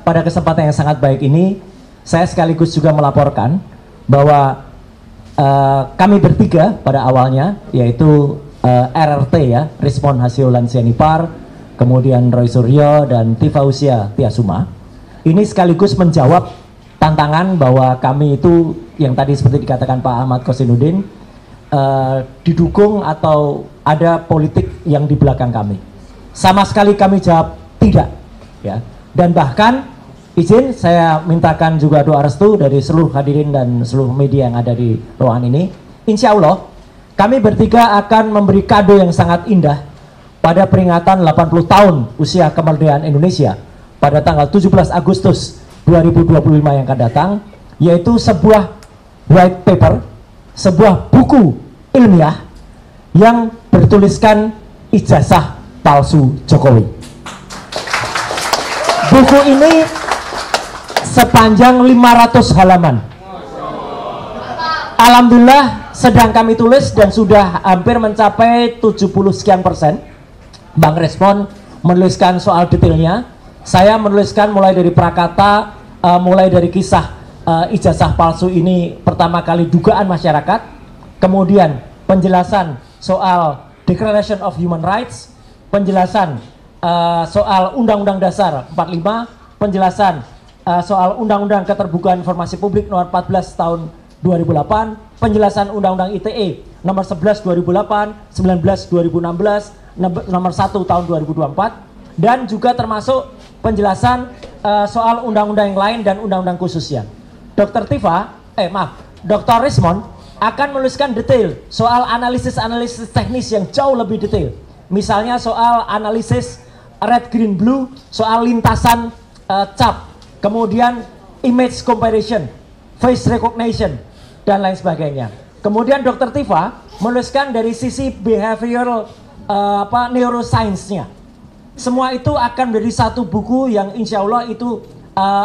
pada kesempatan yang sangat baik ini, saya sekaligus juga melaporkan bahwa kami bertiga pada awalnya, yaitu RRT ya, Rismon Hasiolan Sianipar, kemudian Roy Suryo dan Tifausia Tiasuma, ini sekaligus menjawab tantangan bahwa kami itu yang tadi seperti dikatakan Pak Ahmad Kosinudin, didukung atau ada politik yang di belakang kami. Sama sekali kami jawab tidak, ya. Dan bahkan izin saya mintakan juga doa restu dari seluruh hadirin dan seluruh media yang ada di ruangan ini. Insya Allah kami bertiga akan memberi kado yang sangat indah pada peringatan 80 tahun usia kemerdekaan Indonesia pada tanggal 17 Agustus 2025 yang akan datang, yaitu sebuah white paper, sebuah buku ilmiah yang bertuliskan ijazah palsu Jokowi. Buku ini sepanjang 500 halaman. Alhamdulillah sedang kami tulis dan sudah hampir mencapai 70 sekian persen. Bang Respon menuliskan soal detailnya, saya menuliskan mulai dari prakata, mulai dari kisah ijazah palsu ini pertama kali dugaan masyarakat, kemudian penjelasan soal Declaration of Human Rights, penjelasan soal Undang-Undang Dasar 45, penjelasan soal Undang-Undang Keterbukaan Informasi Publik nomor 14 tahun 2008, penjelasan Undang-Undang ITE nomor 11 2008, 19 2016, nomor 1 tahun 2024, dan juga termasuk penjelasan soal undang-undang yang lain dan undang-undang khususnya. Dr. Dr. Rismon akan menuliskan detail soal analisis teknis yang jauh lebih detail. Misalnya soal analisis red, green, blue, soal lintasan cap, kemudian image comparison, face recognition, dan lain sebagainya. Kemudian Dr. Tifa menuliskan dari sisi behavioral neuroscience-nya. Semua itu akan menjadi satu buku yang insya Allah itu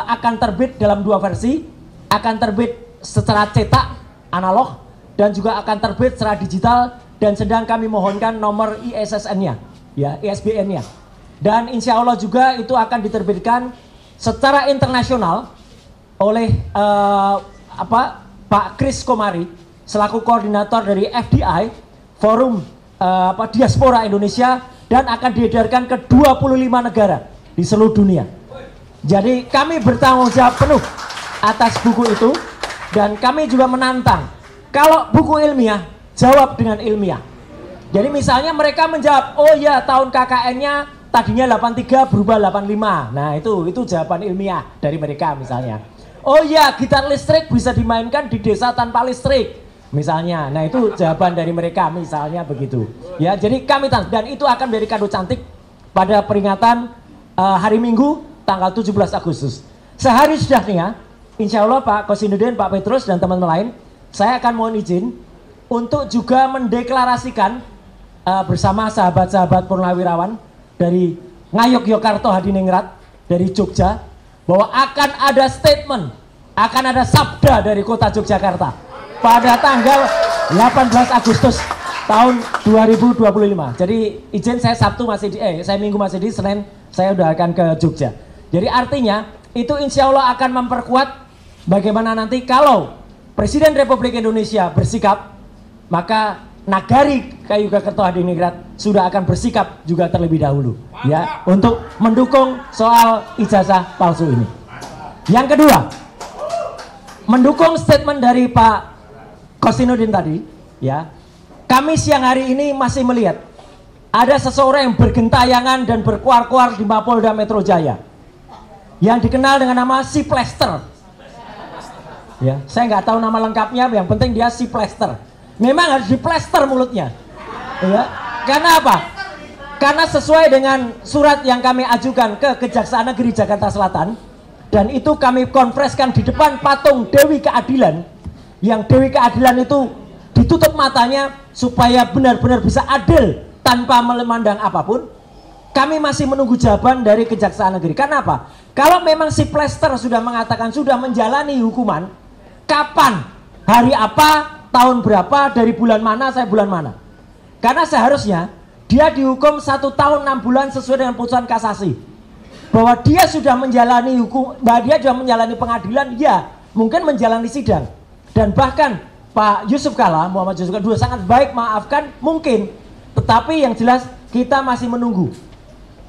akan terbit dalam 2 versi, akan terbit secara cetak analog dan juga akan terbit secara digital, dan sedang kami mohonkan nomor ISSN-nya, ya, ISBN-nya. Dan insya Allah juga itu akan diterbitkan secara internasional oleh Pak Kris Komari selaku koordinator dari FDI, Forum Diaspora Indonesia, dan akan diedarkan ke 25 negara di seluruh dunia. Jadi kami bertanggung jawab penuh atas buku itu, dan kami juga menantang kalau buku ilmiah jawab dengan ilmiah. Jadi misalnya mereka menjawab, oh ya tahun KKN-nya tadinya 83 berubah 85. Nah itu jawaban ilmiah dari mereka misalnya. Oh ya gitar listrik bisa dimainkan di desa tanpa listrik misalnya. Nah itu jawaban dari mereka misalnya begitu. Ya, jadi kami dan itu akan menjadi kado cantik pada peringatan hari Minggu tanggal 17 Agustus. Sehari sudahnya, insya Allah Pak Kosinudin, Pak Petrus dan teman-teman lain, saya akan mohon izin untuk juga mendeklarasikan bersama sahabat-sahabat Purnawirawan dari Ngayogyakarta Hadiningrat dari Jogja, bahwa akan ada statement, akan ada sabda dari kota Yogyakarta pada tanggal 18 Agustus tahun 2025. Jadi izin saya saya Minggu masih di, Senin saya udah akan ke Jogja. Jadi artinya itu insya Allah akan memperkuat bagaimana nanti kalau Presiden Republik Indonesia bersikap, maka Nagari Ngayogyakarta Hadiningrat sudah akan bersikap juga terlebih dahulu, ya, untuk mendukung soal ijazah palsu ini. Yang kedua, mendukung statement dari Pak Kosinudin tadi, ya, kami siang hari ini masih melihat ada seseorang yang bergentayangan dan berkuar-kuar di Mapolda Metro Jaya yang dikenal dengan nama Si Plester. Ya, saya nggak tahu nama lengkapnya, yang penting dia Si Plester. Memang harus diplester mulutnya, ya. Karena apa? Karena sesuai dengan surat yang kami ajukan ke Kejaksaan Negeri Jakarta Selatan, dan itu kami konfreskan di depan patung Dewi Keadilan, yang Dewi Keadilan itu ditutup matanya supaya benar-benar bisa adil tanpa memandang apapun. Kami masih menunggu jawaban dari Kejaksaan Negeri. Karena apa? Kalau memang si Plester sudah mengatakan sudah menjalani hukuman, kapan, hari apa, tahun berapa, dari bulan mana, saya bulan mana? Karena seharusnya dia dihukum 1 tahun 6 bulan sesuai dengan putusan kasasi. bahwa dia sudah menjalani hukum, bahwa dia sudah menjalani pengadilan, ya mungkin menjalani sidang. Dan bahkan Pak Yusuf Kalla, Muhammad Yusuf Kalla sudah sangat baik maafkan mungkin, tetapi yang jelas kita masih menunggu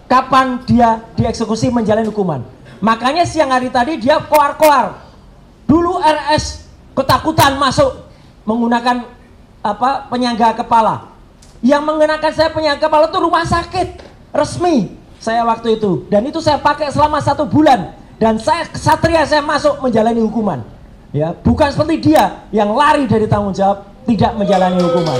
kapan dia dieksekusi menjalani hukuman. Makanya siang hari tadi dia koar-koar. Dulu RS ketakutan masuk menggunakan penyangga kepala. Yang mengenakan saya penyangga kepala itu rumah sakit resmi saya waktu itu, dan itu saya pakai selama 1 bulan, dan saya kesatria, saya masuk menjalani hukuman. Ya, bukan seperti dia yang lari dari tanggung jawab tidak menjalani hukuman.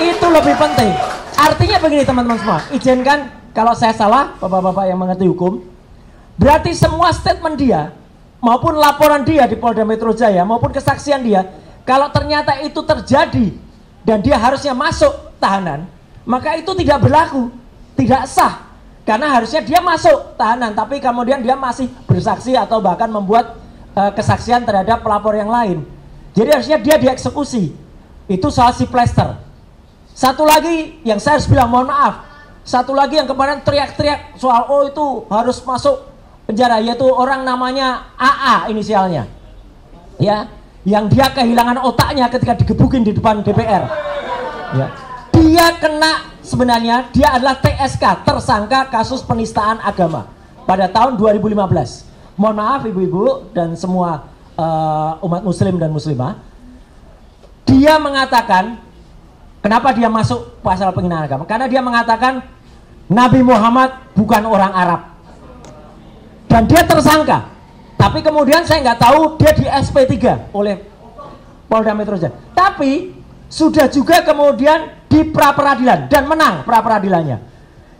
Itu lebih penting. Artinya begini teman-teman semua, izinkan kalau saya salah, bapak-bapak yang mengerti hukum, berarti semua statement dia maupun laporan dia di Polda Metro Jaya maupun kesaksian dia, kalau ternyata itu terjadi dan dia harusnya masuk tahanan, maka itu tidak berlaku, tidak sah. Karena harusnya dia masuk tahanan, tapi kemudian dia masih bersaksi atau bahkan membuat kesaksian terhadap pelapor yang lain. Jadi harusnya dia dieksekusi. Itu soal si plester. Satu lagi yang saya harus bilang mohon maaf, satu lagi yang kemarin teriak-teriak soal oh itu harus masuk penjara, yaitu orang namanya AA inisialnya, ya, yang dia kehilangan otaknya ketika digebukin di depan DPR. Ya. Dia kena, sebenarnya dia adalah TSK, tersangka kasus penistaan agama pada tahun 2015. Mohon maaf ibu-ibu dan semua umat muslim dan muslimah. Dia mengatakan, kenapa dia masuk pasal penghinaan agama? Karena dia mengatakan Nabi Muhammad bukan orang Arab. Dan dia tersangka. Tapi kemudian saya nggak tahu dia di SP3 oleh Polda Metro Jaya. Tapi sudah juga kemudian di pra-peradilan dan menang pra-peradilannya.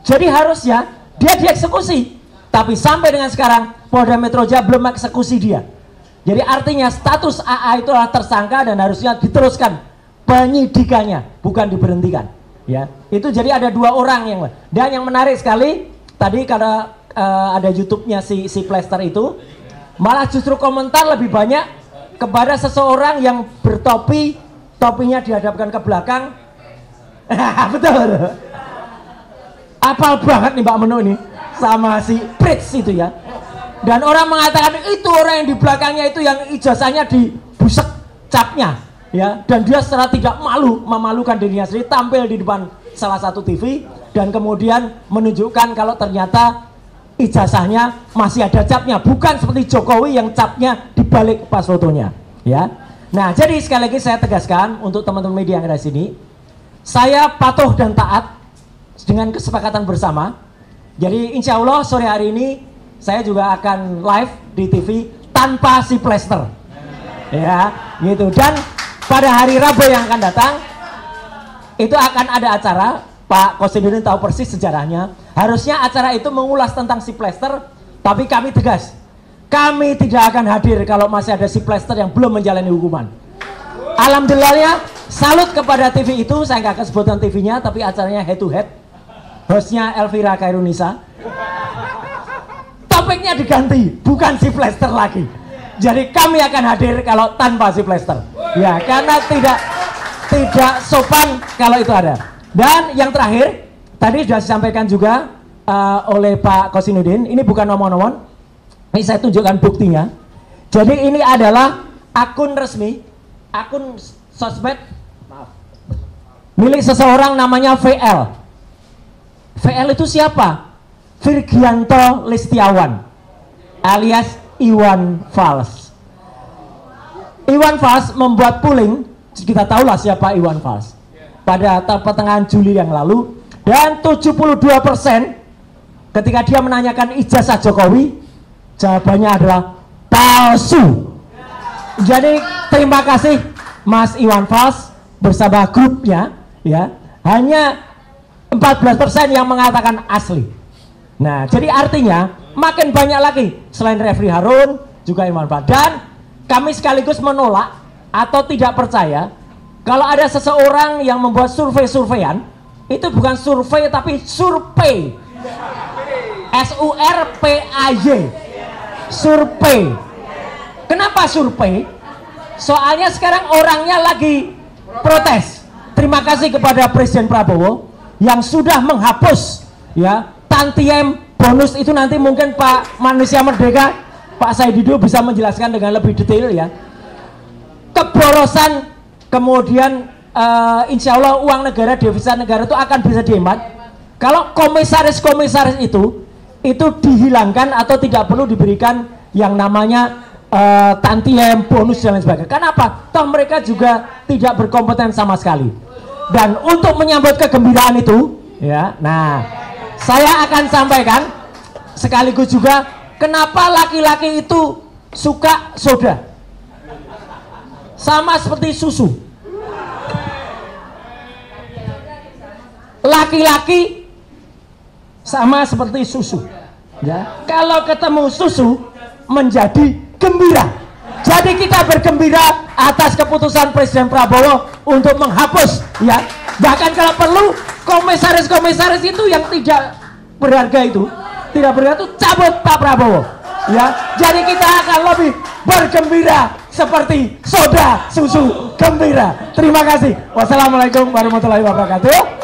Jadi harusnya dia dieksekusi. Tapi sampai dengan sekarang Polda Metro Jaya belum eksekusi dia. Jadi artinya status AA itu adalah tersangka dan harusnya diteruskan penyidikannya, bukan diberhentikan. Ya, itu jadi ada 2 orang yang, dan yang menarik sekali tadi karena ada YouTube-nya si plester itu, malah justru komentar lebih banyak kepada seseorang yang bertopi, topinya dihadapkan ke belakang. Betul. Apal banget nih Mbak Menu ini sama si Pritz itu ya. Dan orang mengatakan itu orang yang di belakangnya itu yang ijazahnya dibusek capnya, ya. Dan dia secara tidak memalukan dirinya sendiri tampil di depan salah satu TV dan kemudian menunjukkan kalau ternyata ijazahnya masih ada capnya, bukan seperti Jokowi yang capnya dibalik pas fotonya, ya. Nah, jadi sekali lagi saya tegaskan untuk teman-teman media yang ada di sini, saya patuh dan taat dengan kesepakatan bersama. Jadi insya Allah sore hari ini saya juga akan live di TV tanpa si plester, ya, gitu. Dan pada hari Rabu yang akan datang itu akan ada acara. Pak Kosidudin tahu persis sejarahnya. Harusnya acara itu mengulas tentang si plester, tapi kami tegas, kami tidak akan hadir kalau masih ada si plester yang belum menjalani hukuman. Alhamdulillahnya, salut kepada TV itu. Saya nggak akan sebutkan TV-nya, tapi acaranya head to head. Hostnya Elvira Khairunisa. Topiknya diganti, bukan si plester lagi. Jadi kami akan hadir kalau tanpa si plester. Ya, karena tidak sopan kalau itu ada. Dan yang terakhir, tadi sudah disampaikan juga oleh Pak Kosinudin, ini bukan nomor-nomor, ini saya tunjukkan buktinya. Jadi ini adalah akun resmi, akun sosmed, maaf, milik seseorang namanya VL. VL itu siapa? Virgianto Listiawan alias Iwan Fals. Iwan Fals membuat polling, kita tahulah siapa Iwan Fals, pada pertengahan Juli yang lalu, dan 72% ketika dia menanyakan ijazah Jokowi, jawabannya adalah palsu. Jadi terima kasih Mas Iwan Fals bersama grupnya, ya, hanya 14% yang mengatakan asli. Nah, jadi artinya makin banyak lagi selain Refri Harun juga Iwan Fals. Dan kami sekaligus menolak atau tidak percaya kalau ada seseorang yang membuat survei-surveian, itu bukan survei tapi survei. SURPAY. Survei. Kenapa survei? Soalnya sekarang orangnya lagi protes. Terima kasih kepada Presiden Prabowo yang sudah menghapus, ya, tantiem bonus itu nanti mungkin Pak Manusia Merdeka, Pak Saidido bisa menjelaskan dengan lebih detail ya. Keborosan kemudian insya Allah uang negara, devisa negara itu akan bisa dihemat kalau komisaris-komisaris itu dihilangkan atau tidak perlu diberikan yang namanya tantiem, bonus dan lain sebagainya. Kenapa? Toh mereka juga tidak berkompeten sama sekali. Dan untuk menyambut kegembiraan itu, ya, nah, saya akan sampaikan sekaligus juga kenapa laki-laki itu suka soda, sama seperti susu. Laki-laki sama seperti susu, ya. Kalau ketemu susu menjadi gembira. Jadi kita bergembira atas keputusan Presiden Prabowo untuk menghapus, ya. Bahkan kalau perlu komisaris-komisaris itu yang tidak berharga itu, cabut Pak Prabowo, ya. Jadi kita akan lebih bergembira seperti soda susu gembira. Terima kasih. Wassalamualaikum warahmatullahi wabarakatuh.